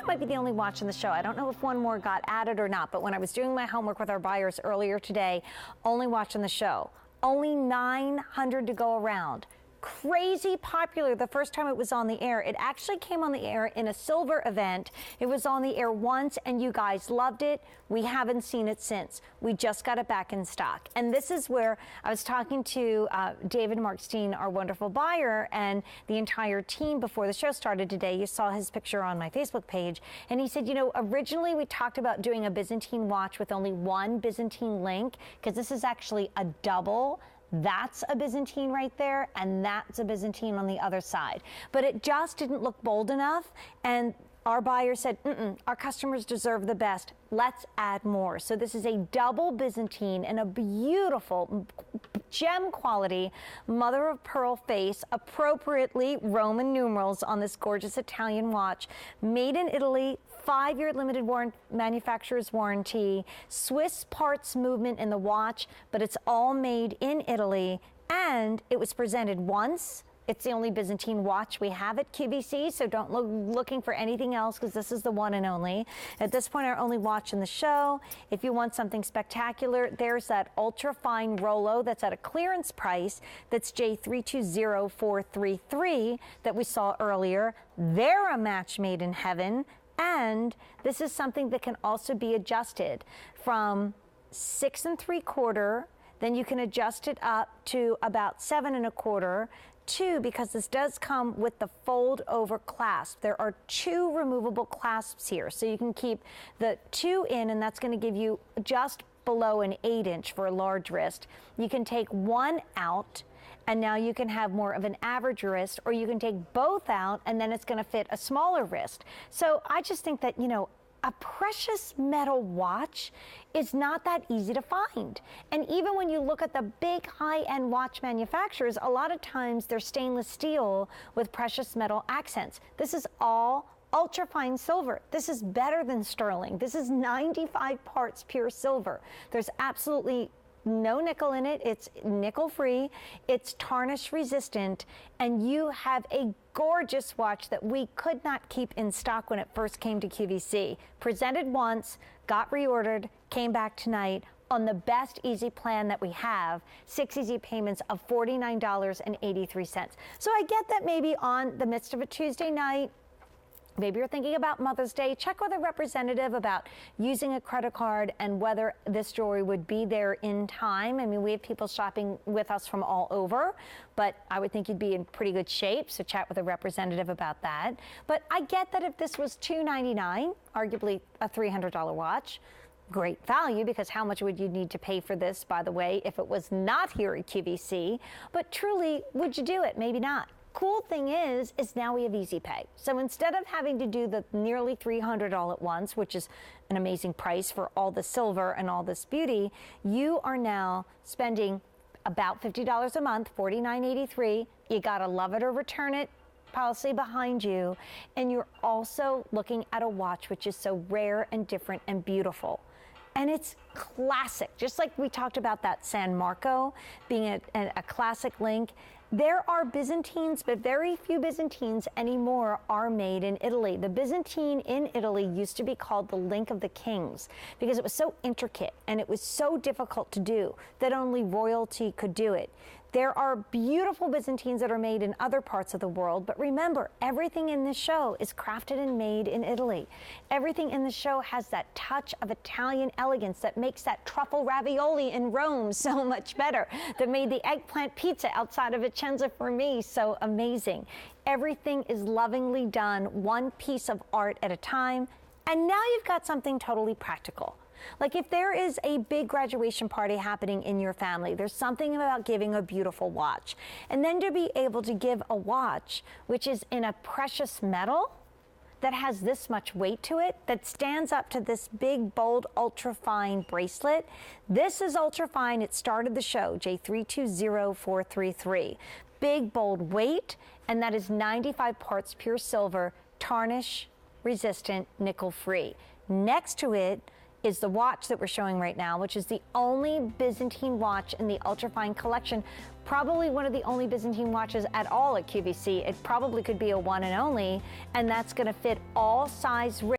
that might be the only watch in the show. I don't know if one more got added or not, but when I was doing my homework with our buyers earlier today, only watch in the show. Only 900 to go around. Crazy popular the first time it was on the air. It actually came on the air in a silver event. It was on the air once and you guys loved it. We haven't seen it since. We just got it back in stock. And this is where I was talking to David Markstein, our wonderful buyer, and the entire team before the show started today. You saw his picture on my Facebook page. And he said, you know, originally we talked about doing a Byzantine watch with only one Byzantine link, because this is actually a double. That's a Byzantine right there, and that's a Byzantine on the other side. But it just didn't look bold enough, and our buyer said, our customers deserve the best. Let's add more. So this is a double Byzantine and a beautiful gem quality mother of pearl face, appropriately Roman numerals on this gorgeous Italian watch, made in Italy, 5-year limited manufacturer's warranty, Swiss parts movement in the watch, but it's all made in Italy, and it was presented once. It's the only Byzantine watch we have at QVC, so don't look looking for anything else, because this is the one and only. At this point, our only watch in the show. If you want something spectacular, there's that UltraFine Rolo that's at a clearance price. That's J320433 that we saw earlier. They're a match made in heaven. And this is something that can also be adjusted from 6 3/4. Then you can adjust it up to about 7 1/4. Because this does come with the fold over clasp. There are 2 removable clasps here, so you can keep the 2 in, and that's going to give you just below an 8-inch for a large wrist. You can take 1 out, and now you can have more of an average wrist, or you can take both out, and then it's going to fit a smaller wrist. So I just think that, you know, a precious metal watch is not that easy to find. And even when you look at the big high-end watch manufacturers, a lot of times they're stainless steel with precious metal accents. This is all ultra-fine silver. This is better than sterling. This is 95 parts pure silver. There's absolutely no nickel in it. It's nickel free, it's tarnish resistant, and you have a gorgeous watch that we could not keep in stock when it first came to QVC. Presented once, got reordered, came back tonight on the best easy plan that we have, 6 easy payments of $49.83. So I get that maybe on the midst of a Tuesday night, maybe you're thinking about Mother's Day. Check with a representative about using a credit card and whether this jewelry would be there in time. I mean, we have people shopping with us from all over, but I would think you'd be in pretty good shape, so chat with a representative about that. But I get that if this was $299, arguably a $300 watch, great value, because how much would you need to pay for this, by the way, if it was not here at QVC? But truly, would you do it? Maybe not. Cool thing is now we have Easy Pay. So instead of having to do the nearly $300 all at once, which is an amazing price for all the silver and all this beauty, you are now spending about $50 a month, $49.83. You gotta love it or return it policy behind you. And you're also looking at a watch which is so rare and different and beautiful. And it's classic, just like we talked about that San Marco being a classic link. There are Byzantines, but very few Byzantines anymore are made in Italy. The Byzantine in Italy used to be called the Link of the Kings because it was so intricate and it was so difficult to do that only royalty could do it. There are beautiful Byzantines that are made in other parts of the world, but remember, everything in this show is crafted and made in Italy. Everything in the show has that touch of Italian elegance that makes that truffle ravioli in Rome so much better, that made the eggplant pizza outside of Vicenza for me so amazing. Everything is lovingly done, one piece of art at a time, and now you've got something totally practical. Like if there is a big graduation party happening in your family, there's something about giving a beautiful watch. And then to be able to give a watch which is in a precious metal that has this much weight to it, that stands up to this big, bold, ultra-fine bracelet. This is ultra-fine. It started the show, J320433. Big, bold weight, and that is 95 parts pure silver, tarnish resistant, nickel free. Next to it is the watch that we're showing right now, which is the only Byzantine watch in the UltraFine collection. Probably one of the only Byzantine watches at all at QVC. It probably could be a one and only, and that's going to fit all size wrists.